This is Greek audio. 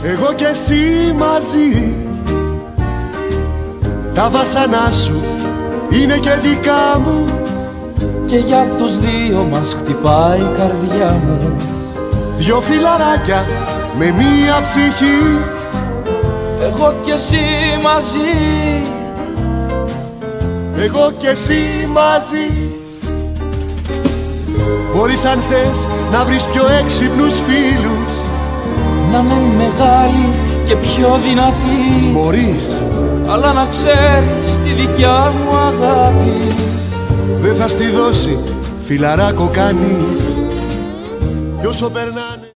εγώ κι εσύ μαζί. Τα βάσανά σου είναι και δικά μου και για τους δύο μας χτυπάει η καρδιά μου. Δυο φιλαράκια με μία ψυχή, εγώ κι εσύ μαζί. Εγώ κι εσύ μαζί. Μπορείς αν θες να βρεις πιο έξυπνους φίλους, να είμαι μεγάλη και πιο δυνατή. Μπορείς, αλλά να ξέρεις τη δικιά μου αγάπη δεν θα στη δώσει φιλαράκο κανείς. Κι όσο περνάνε